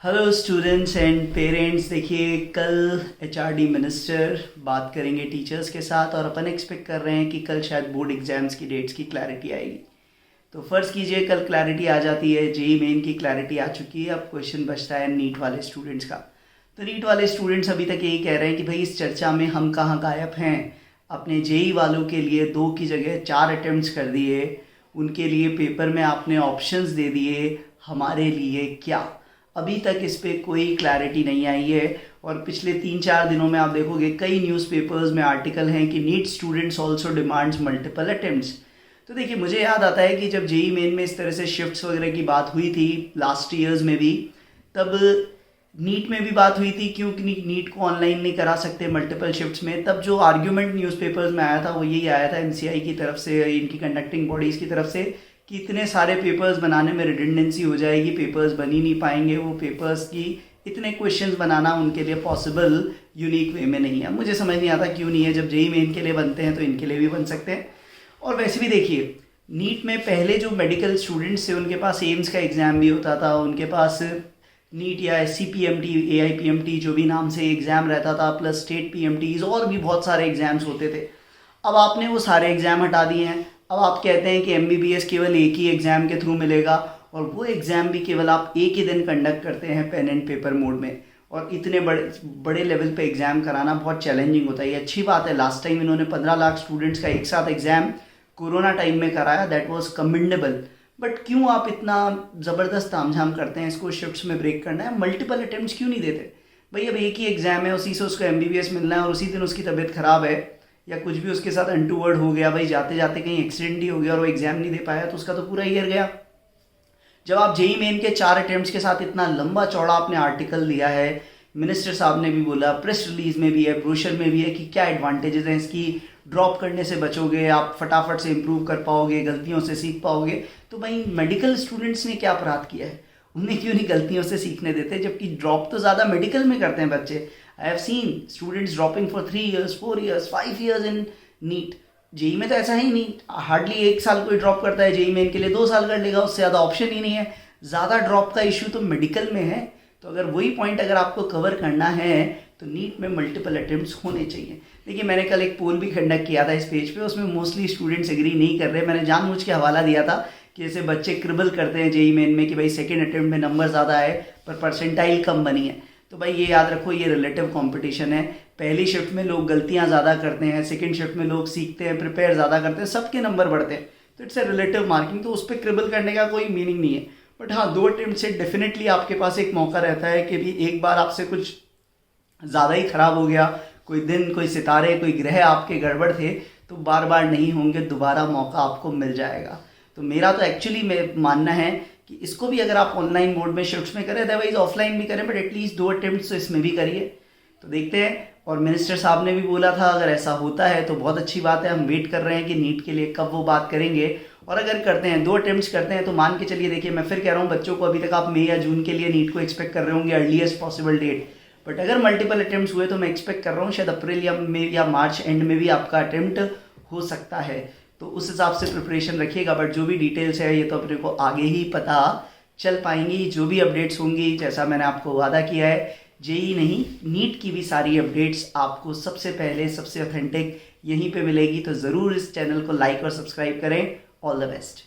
Hello students and parents. देखिए, कल HRD minister बात करेंगे टीचर्स के साथ और अपन एक्सपेक्ट कर रहे हैं कि कल शायद बोर्ड एग्जाम्स की डेट्स की क्लैरिटी आएगी। तो फ़र्ज़ कीजिए कल क्लैरिटी आ जाती है, जेई मेन की क्लैरिटी आ चुकी है, अब क्वेश्चन बचता है नीट वाले स्टूडेंट्स का। तो नीट वाले स्टूडेंट्स अभी तक यही कह रहे हैं कि भाई इस चर्चा में हम कहाँ गायब हैं। अपने जेई वालों के लिए 2 की जगह 4 अटैम्प्ट्स कर दिए, उनके लिए पेपर में आपने ऑप्शंस दे दिए, हमारे लिए क्या? अभी तक इस पर कोई क्लैरिटी नहीं आई है। और पिछले 3-4 दिनों में आप देखोगे कई न्यूज़पेपर्स में आर्टिकल हैं कि NEET students also demands multiple attempts. तो देखिए, मुझे याद आता है कि जब जेई मेन में इस तरह से शिफ्ट्स वगैरह की बात हुई थी लास्ट ईयर्स में भी, तब नीट में भी बात हुई थी क्योंकि नीट को ऑनलाइन नहीं करा सकते मल्टीपल शिफ्ट्स में। तब जो आर्ग्यूमेंट न्यूज़पेपर्स में आया था वो यही आया था एमसीआई की तरफ से, इनकी कंडक्टिंग बॉडीज़ की तरफ से, कि इतने सारे पेपर्स बनाने में रिडंडेंसी हो जाएगी, पेपर्स बन ही नहीं पाएंगे, वो पेपर्स की इतने क्वेश्चंस बनाना उनके लिए पॉसिबल यूनिक वे में नहीं है। मुझे समझ नहीं आता क्यों नहीं है, जब जेई मेन के लिए बनते हैं तो इनके लिए भी बन सकते हैं। और वैसे भी देखिए, नीट में पहले जो मेडिकल स्टूडेंट्स थे उनके पास एम्स का एग्ज़ाम भी होता था, उनके पास नीट या SCPMT, AIPMT जो भी नाम से एग्ज़ाम रहता था, प्लस स्टेट PMTs और भी बहुत सारे एग्ज़ाम्स होते थे। अब आपने वो सारे एग्ज़ाम हटा दिए हैं। अब आप कहते हैं कि MBBS केवल एक ही एग्ज़ाम के थ्रू मिलेगा, और वो एग्ज़ाम भी केवल आप एक ही दिन कंडक्ट करते हैं पेन एंड पेपर मोड में। और इतने बड़े लेवल पे एग्ज़ाम कराना बहुत चैलेंजिंग होता है। ये अच्छी बात है, लास्ट टाइम इन्होंने 15 लाख स्टूडेंट्स का एक साथ एग्ज़ाम कोरोना टाइम में कराया, दैट वाज कमेंडेबल। बट क्यों आप इतना ज़बरदस्त तामझाम करते हैं, इसको शिफ्ट्स में ब्रेक करना है, मल्टीपल अटैम्प्ट्स क्यों नहीं देते भाई? अब एक ही एग्ज़ाम है, उसी से उसको MBBS मिलना है, और उसी दिन उसकी तबीयत ख़राब है या कुछ भी उसके साथ अनटूवर्ड हो गया, भाई जाते जाते कहीं एक्सीडेंट ही हो गया और वो एग्ज़ाम नहीं दे पाया, तो उसका तो पूरा ईयर गया। जब आप जेई मेन के 4 अटैम्प्ट्स के साथ इतना लंबा चौड़ा आपने आर्टिकल दिया है, मिनिस्टर साहब ने भी बोला, प्रेस रिलीज में भी है, ब्रोशर में भी है कि क्या एडवांटेजेस हैं इसकी, ड्रॉप करने से बचोगे, आप फटाफट से इम्प्रूव कर पाओगे, गलतियों से सीख पाओगे। तो भाई मेडिकल स्टूडेंट्स ने क्या अपराध किया है? उन्हें क्यों नहीं गलतियों से सीखने देते? जबकि ड्रॉप तो ज़्यादा मेडिकल में करते हैं बच्चे। I have seen students dropping for 3 years, 4 years, 5 years in NEET. JEE में तो ऐसा ही नहीं, हार्डली 1 साल कोई ड्रॉप करता है, जेई मेन के लिए 2 साल कर लेगा, उससे ज़्यादा ऑप्शन ही नहीं है। ज़्यादा ड्रॉप का इशू तो मेडिकल में है। तो अगर वही पॉइंट अगर आपको कवर करना है तो नीट में मल्टीपल अटेम्प्ट्स होने चाहिए। देखिए, मैंने कल एक पोल भी कंडक्ट किया था इस पेज पे, उसमें मोस्टली स्टूडेंट्स एग्री नहीं कर रहे। मैंने जानबूझ के हवाला दिया था कि जैसे बच्चे क्रिबल करते हैं जेई मेन में कि भाई सेकेंड अटेम्प्ट में नंबर ज़्यादा आए पर परसेंटाइल कम बनी है। तो भाई ये याद रखो, ये रिलेटिव कंपटीशन है। पहली शिफ्ट में लोग गलतियां ज़्यादा करते हैं, सेकंड शिफ्ट में लोग सीखते हैं, प्रिपेयर ज़्यादा करते हैं, सबके नंबर बढ़ते हैं। तो इट्स ए रिलेटिव मार्किंग, तो उस पर क्रिबल करने का कोई मीनिंग नहीं है। बट हाँ, 2 अटेम्प्ट से डेफिनेटली आपके पास एक मौका रहता है कि भी एक बार आपसे कुछ ज़्यादा ही ख़राब हो गया, कोई दिन, कोई सितारे, कोई ग्रह आपके गड़बड़ थे, तो बार बार नहीं होंगे, दोबारा मौका आपको मिल जाएगा। तो मेरा तो एक्चुअली मानना है कि इसको भी अगर आप ऑनलाइन मोड में शिफ्ट्स में करें, अदरवाइज ऑफलाइन भी करें, बट एटलीस्ट 2 अटेम्प्ट्स तो इसमें भी करिए। तो देखते हैं। और मिनिस्टर साहब ने भी बोला था अगर ऐसा होता है तो बहुत अच्छी बात है। हम वेट कर रहे हैं कि नीट के लिए कब वो बात करेंगे। और अगर करते हैं 2 अटेम्प्ट्स करते हैं तो मान के चलिए, देखिए मैं फिर कह रहा हूँ, बच्चों को अभी तक आप मई या जून के लिए नीट को एक्सपेक्ट कर रहे होंगे, अर्लीस्ट पॉसिबल डेट। बट अगर मल्टीपल अटेम्प्ट्स हुए तो मैं एक्सपेक्ट कर रहा हूँ शायद अप्रैल या मई या मार्च एंड में भी आपका अटेम्प्ट हो सकता है। तो उस हिसाब से प्रिपरेशन रखिएगा। बट जो भी डिटेल्स है ये तो अपने को आगे ही पता चल पाएंगी। जो भी अपडेट्स होंगी, जैसा मैंने आपको वादा किया है, जेई नहीं नीट की भी सारी अपडेट्स आपको सबसे पहले, सबसे ऑथेंटिक यहीं पे मिलेगी। तो ज़रूर इस चैनल को लाइक और सब्सक्राइब करें। All the best.